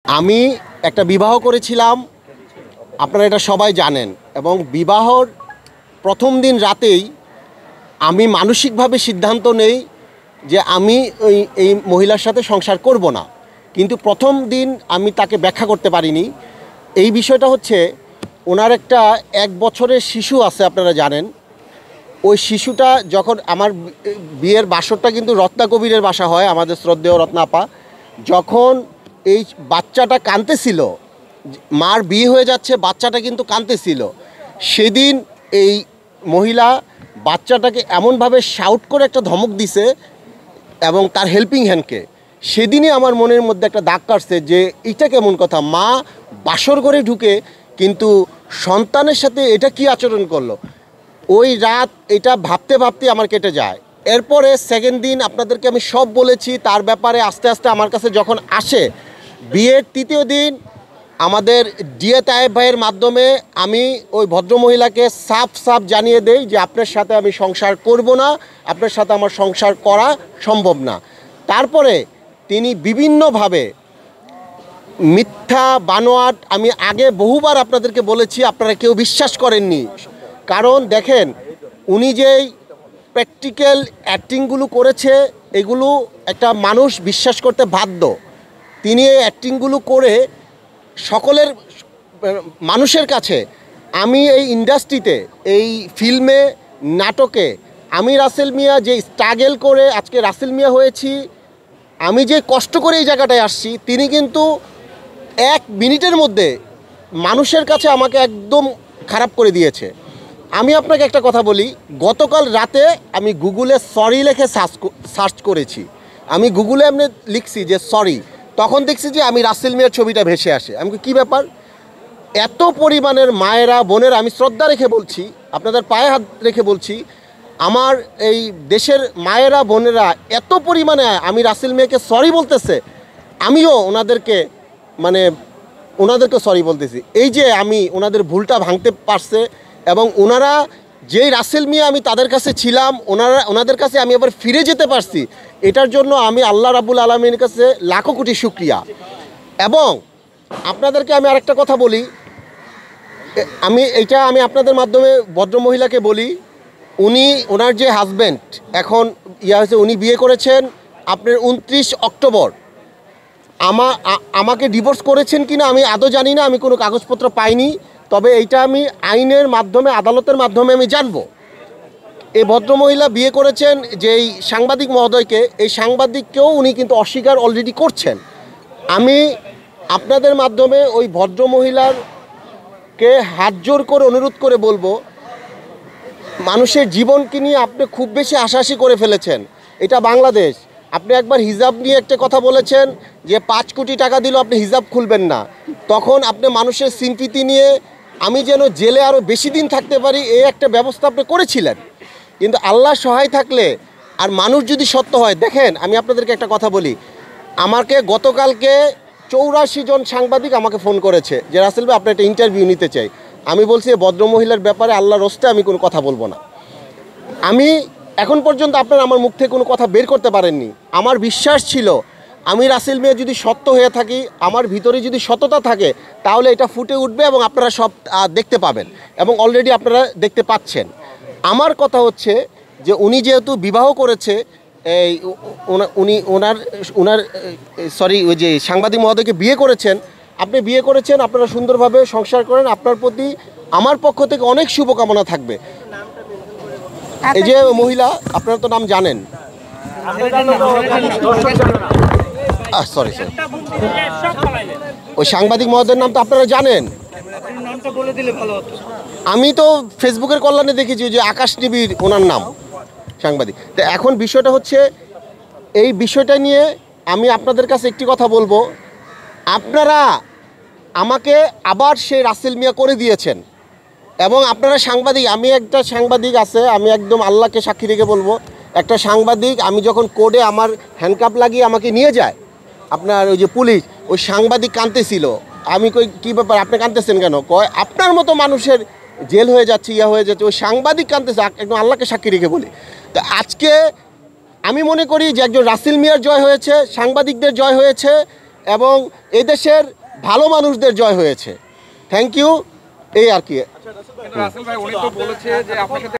আমি একটা বিবাহ করেছিলাম, আপনারা এটা সবাই জানেন। এবং বিবাহর প্রথম দিন রাতেই আমি মানসিকভাবে সিদ্ধান্ত নেই যে আমি এই মহিলার সাথে সংসার করব না। কিন্তু প্রথম দিন আমি তাকে ব্যাখ্যা করতে পারিনি। এই বিষয়টা হচ্ছে, ওনার একটা 1 বছরের শিশু আছে, আপনারা জানেন। ওই শিশুটা যখন আমার বিয়ের বাসরটা কিন্তু রত্না কবিরের বাসা হয়, আমাদের শ্রদ্ধেয় রত্না আপা। যখন এই বাচ্চাটা কাঁদতেছিল, মার বিয়ে হয়ে যাচ্ছে, বাচ্চাটা কিন্তু কাঁদতেছিল, সেদিন এই মহিলা বাচ্চাটাকে এমনভাবে শাউট করে একটা ধমক দিছে এবং তার হেল্পিং হ্যান্ডকে। সেদিনই আমার মনের মধ্যে একটা দাগ কাটছে যে এটা কেমন কথা, মা বাসর ঘরে ঢুকে কিন্তু সন্তানের সাথে এটা কি আচরণ করলো। ওই রাত এটা ভাবতে ভাবতে আমার কেটে যায়। এরপরে সেকেন্ড দিন আপনাদেরকে আমি সব বলেছি তার ব্যাপারে। আস্তে আস্তে আমার কাছে যখন আসে, বিয়ের 3য় দিন আমাদের ডিএ তায়েব ভাইয়ের মাধ্যমে আমি ওই ভদ্রমহিলাকে সাফ জানিয়ে দেই যে আপনার সাথে আমি সংসার করব না, আপনার সাথে আমার সংসার করা সম্ভব না। তারপরে তিনি বিভিন্নভাবে মিথ্যা বানোয়াট, আমি আগে বহুবার আপনাদেরকে বলেছি, আপনারা কেউ বিশ্বাস করেননি। কারণ দেখেন, উনি যেই প্র্যাকটিক্যাল অ্যাক্টিংগুলো করেছে, এগুলো একটা মানুষ বিশ্বাস করতে বাধ্য। তিনি এই অ্যাক্টিংগুলো করে সকলের মানুষের কাছে, আমি এই ইন্ডাস্ট্রিতে, এই ফিল্মে, নাটকে আমি রাসেল মিয়া যে স্ট্রাগল করে আজকে রাসেল মিয়া হয়েছি, আমি যে কষ্ট করে এই জায়গাটায় আসছি, তিনি কিন্তু 1 মিনিটের মধ্যে মানুষের কাছে আমাকে একদম খারাপ করে দিয়েছে। আমি আপনাকে একটা কথা বলি, গতকাল রাতে আমি গুগলে সরি লিখে সার্চ করেছি। আমি গুগলে এমনি লিখছি যে সরি, তখন দেখছি যে আমি রাসেল মিয়ার ছবিটা ভেসে আসে। আমি কি ব্যাপার, এত পরিমাণের মায়েরা বোনেরা, আমি শ্রদ্ধা রেখে বলছি, আপনাদের পায়ে হাত রেখে বলছি, আমার এই দেশের মায়েরা বোনেরা এত পরিমাণে আমি রাসেল মিয়াকে সরি বলতেছে, আমিও ওনাদেরকে সরি বলতেছি। এই যে আমি ওনাদের ভুলটা ভাঙতে পারছে, এবং ওনারা যেই রাসেল মিয়া আমি তাদের কাছে ছিলাম, ওনাদের কাছে আমি আবার ফিরে যেতে পারছি, এটার জন্য আমি আল্লাহ রাব্বুল আলামিনের কাছে লাখো কোটি শুকরিয়া। এবং আপনাদেরকে আমি আরেকটা কথা বলি, আমি আপনাদের মাধ্যমে ভদ্রমহিলাকে বলি, ওনার যে হাজব্যান্ড এখন হয়েছে, উনি বিয়ে করেছেন আপনার 29 অক্টোবর। আমাকে ডিভোর্স করেছেন কিনা আমি আদৌ জানি না, আমি কোনো কাগজপত্র পাইনি। তবে এইটা আমি আইনের মাধ্যমে, আদালতের মাধ্যমে আমি জানব। এই ভদ্রমহিলা বিয়ে করেছেন যেই সাংবাদিক মহোদয়কে, এই সাংবাদিককেও উনি কিন্তু অস্বীকার অলরেডি করছেন। আমি আপনাদের মাধ্যমে ওই ভদ্রমহিলারকে হাত জোর করে অনুরোধ করে বলবো, মানুষের জীবনকে নিয়ে আপনি খুব বেশি আশাআশি করে ফেলেছেন। এটা বাংলাদেশ। আপনি একবার হিজাব নিয়ে একটা কথা বলেছেন যে 5 কোটি টাকা দিলেও আপনি হিজাব খুলবেন না। তখন আপনি মানুষের সিম্পিতি নিয়ে আমি যেন জেলে আরও বেশি দিন থাকতে পারি, এই একটা ব্যবস্থা আপনি করেছিলেন। কিন্তু আল্লাহ সহায় থাকলে আর মানুষ যদি সত্য হয়, দেখেন আমি আপনাদেরকে একটা কথা বলি, আমাকে গতকালকে 84 জন সাংবাদিক আমাকে ফোন করেছে যে রাসেল ভাই আপনি একটা ইন্টারভিউ নিতে চাই। আমি বলছি ভদ্রমহিলার ব্যাপারে আল্লাহর রস্তে আমি কোনো কথা বলবো না। আমি এখন পর্যন্ত আপনারা আমার মুখ থেকে কোনো কথা বের করতে পারেননি। আমার বিশ্বাস ছিল আমি রাসেল মিয়া যদি সত্য হয়ে থাকি, আমার ভিতরে যদি সততা থাকে, তাহলে এটা ফুটে উঠবে এবং আপনারা সব দেখতে পাবেন, এবং অলরেডি আপনারা দেখতে পাচ্ছেন। আমার কথা হচ্ছে যে উনি যেহেতু বিবাহ করেছে, ওই যে সাংবাদিক মহোদয়কে বিয়ে করেছেন, আপনি বিয়ে করেছেন, আপনারা সুন্দরভাবে সংসার করেন, আপনার প্রতি আমার পক্ষ থেকে অনেক শুভকামনা থাকবে। এই যে মহিলা, আপনারা তো নাম জানেন, সরি ওই সাংবাদিক মহোদয়ের নাম তো আপনারা জানেন। আমি তো ফেসবুকের কল্যাণে দেখেছি যে আকাশ টিভির ওনার নাম সাংবাদিক। তো এখন বিষয়টা হচ্ছে, এই বিষয়টা নিয়ে আমি আপনাদের কাছে একটি কথা বলবো, আপনারা আমাকে আবার সেই রাসেল মিয়া করে দিয়েছেন। এবং আপনারা সাংবাদিক, আমি একটা সাংবাদিক আছে, আমি একদম আল্লাহকে সাক্ষী রেখে বলবো, একটা সাংবাদিক আমি যখন কোর্টে আমার হ্যান্ডকাপ লাগিয়ে আমাকে নিয়ে যায় আপনার ওই যে পুলিশ, ওই সাংবাদিক কাঁদতেছিল। আমি কই কী ব্যাপার, আপনি কাঁদতেছেন কেন? কয় আপনার মতো মানুষের জেল হয়ে যাচ্ছে, হয়ে যাচ্ছে। ওই সাংবাদিক কাঁদতেছে, একদম আল্লাহকে সাক্ষী রেখে বলি। তো আজকে আমি মনে করি যে একজন রাসেল মিয়ার জয় হয়েছে, সাংবাদিকদের জয় হয়েছে, এবং এদেশের ভালো মানুষদের জয় হয়েছে। থ্যাংক ইউ, এই আর কি। রাসেল ভাই উনি তো বলেছে যে আপনার সাথে